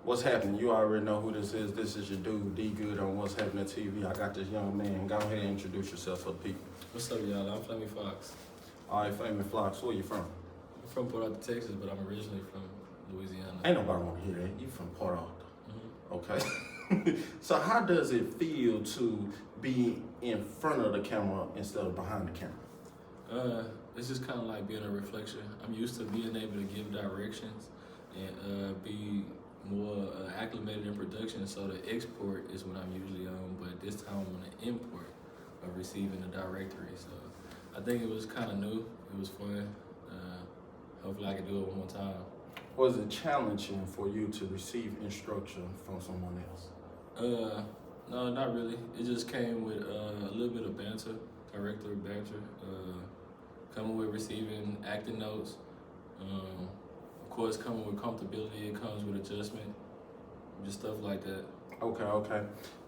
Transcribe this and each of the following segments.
What's happening? You already know who this is. This is your dude, D Good on What's Happening TV. I got this young man. Go ahead and introduce yourself for the people. What's up, y'all? I'm Flaming Fox. All right, Famous Flocks, where you from? I'm from Port Arthur, Texas, but I'm originally from Louisiana. Ain't nobody want to hear that. You from Port Arthur. Mm-hmm. Okay. So how does it feel to be in front of the camera instead of behind the camera? It's just kind of like being a reflection. I'm used to being able to give directions and be more acclimated in production, so the export is what I'm usually on, but this time I'm on the import of receiving the directory. So I think it was kind of new. It was fun. Hopefully I can do it one more time. Was it challenging for you to receive instruction from someone else? No, not really. It just came with a little bit of banter, director banter, coming with receiving acting notes. Of course, coming with comfortability, it comes with adjustment, just stuff like that. Okay.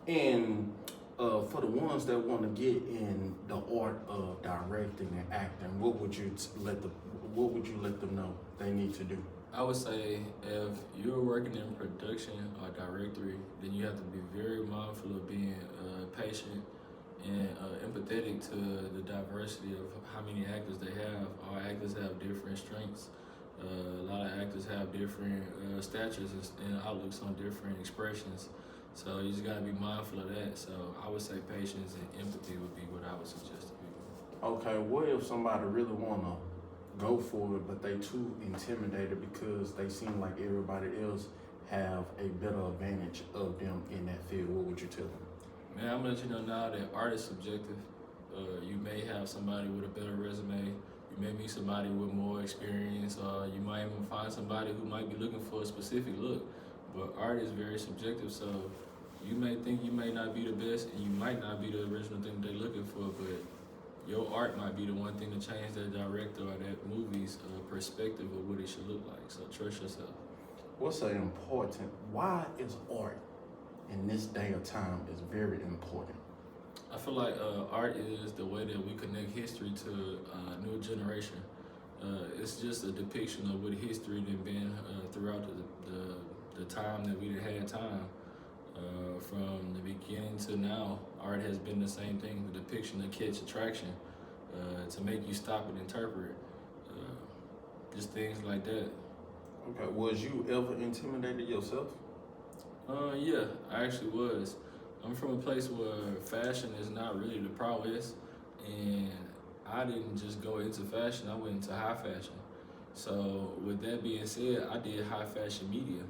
And for the ones that want to get in the art of directing and acting, what would you let them know they need to do? I would say if you're working in production or directory, then you have to be very mindful of being patient and empathetic to the diversity of how many actors they have. All actors have different strengths. A lot of actors have different statures and outlooks on different expressions. So you just gotta be mindful of that. So I would say patience and empathy would be what I would suggest to people. Okay, what if somebody really wanna go for it, but they too intimidated because they seem like everybody else have a better advantage of them in that field? What would you tell them? Man, I'm gonna let you know now that art is subjective. You may have somebody with a better resume. You may meet somebody with more experience, or you might even find somebody who might be looking for a specific look. But art is very subjective, so you may think you may not be the best, and you might not be the original thing they're looking for, but your art might be the one thing to change that director or that movie's perspective of what it should look like. So trust yourself. Why is art in this day of time is very important? I feel like art is the way that we connect history to a new generation. It's just a depiction of what history has been throughout the time that we had time. From the beginning to now, art has been the same thing, the depiction to catch attraction, to make you stop and interpret, just things like that. Okay, was you ever intimidated yourself? Yeah, I actually was. I'm from a place where fashion is not really the prowess, and I didn't just go into fashion, I went into high fashion. So with that being said, I did high fashion media,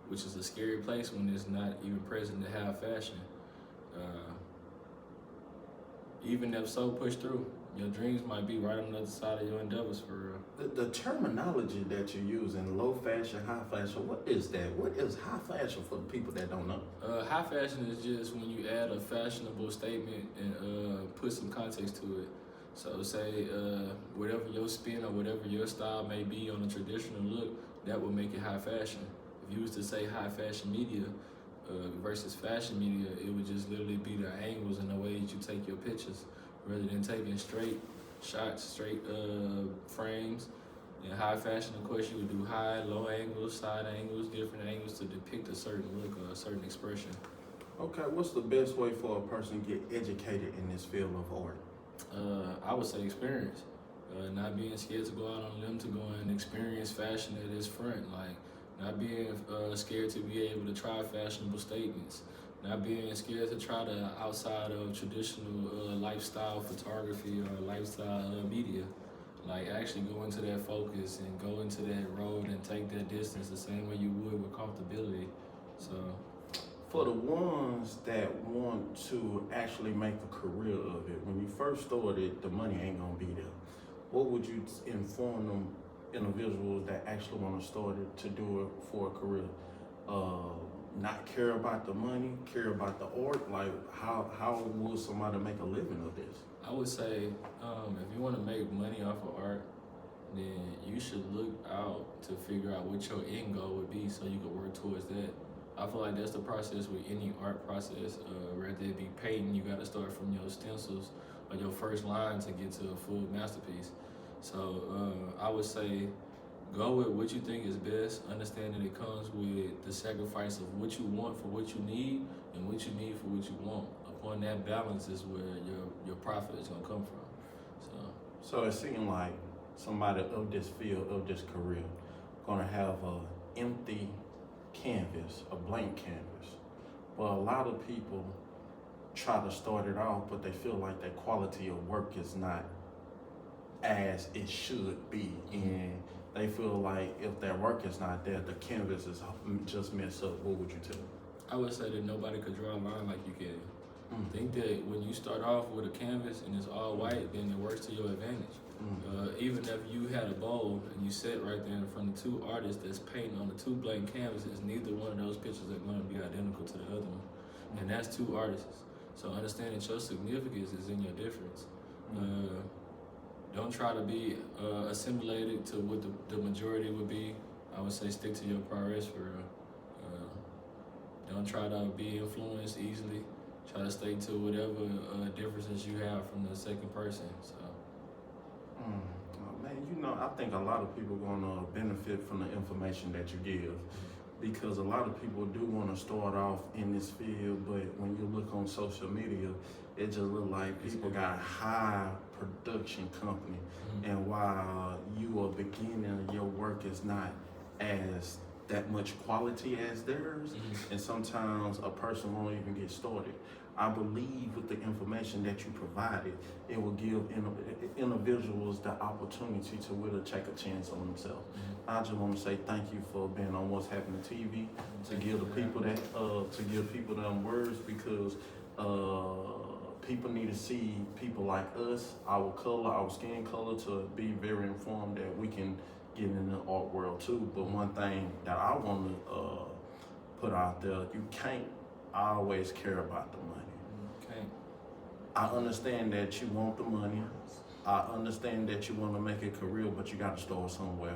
which is a scary place when it's not even present to have fashion. Even if so pushed through, your dreams might be right on the other side of your endeavors for real. The terminology that you use in low fashion, high fashion, what is that? What is high fashion for the people that don't know? High fashion is just when you add a fashionable statement and put some context to it. So say whatever your spin or whatever your style may be on a traditional look, that would make it high fashion. If you was to say high fashion media versus fashion media, it would just literally be the angles and the way that you take your pictures, rather than taking straight shots, straight frames. In high fashion, of course, you would do high, low angles, side angles, different angles to depict a certain look or a certain expression. Okay, what's the best way for a person to get educated in this field of art? I would say experience. Not being scared to go out on a limb to go and experience fashion at its front. Like, not being scared to be able to try fashionable statements. Not being scared to try the outside of traditional lifestyle photography or lifestyle media. Like, actually go into that focus and go into that road and take that distance the same way you would with comfortability. So, for the ones that want to actually make a career of it, when you first started, the money ain't gonna be there. What would you inform them individuals that actually want to start it to do it for a career? Not care about the money, care about the art. Like, how would somebody make a living of this? I would say if you want to make money off of art, then you should look out to figure out what your end goal would be so you can work towards that. I feel like that's the process with any art process. Rather it be painting, you got to start from your stencils or your first line to get to a full masterpiece. So I would say Go with what you think is best, understanding it comes with the sacrifice of what you want for what you need and what you need for what you want. Upon that balance is where your profit is gonna come from. So it seemed like somebody of this field, of this career, gonna have a empty canvas, a blank canvas. But a lot of people try to start it off, but they feel like their quality of work is not as it should be. And they feel like if their work is not there, the canvas is just messed up. What would you tell them? I would say that nobody could draw a line like you can. Think that when you start off with a canvas and it's all white, then it works to your advantage. Even if you had a bowl and you sit right there in front of two artists that's painting on the two blank canvases, neither one of those pictures are going to be identical to the other one. And that's two artists. So understanding your significance is in your difference. Don't try to be assimilated to what the majority would be. I would say stick to your priorities for real. Don't try to be influenced easily. Try to stay to whatever differences you have from the second person. So. Man, you know, I think a lot of people gonna benefit from the information that you give, because a lot of people do want to start off in this field, but when you look on social media, it just look like people got high production company, and while you are beginning, your work is not as that much quality as theirs, and sometimes a person won't even get started. I believe with the information that you provided, it will give individuals the opportunity to really take a chance on themselves. I just want to say thank you for being on What's Happening TV, to give the people that, to give people them words, because people need to see people like us, our color, our skin color, to be very informed that we can get in the art world too. But one thing that I want to put out there, you can't always care about the money. I understand that you want the money. I understand that you want to make a career, but you got to start somewhere.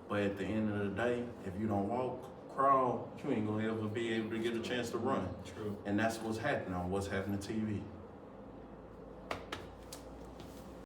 But at the end of the day, if you don't walk, crawl, you ain't gonna ever be able to get a chance to run. True. And that's what's happening on What's Happening TV.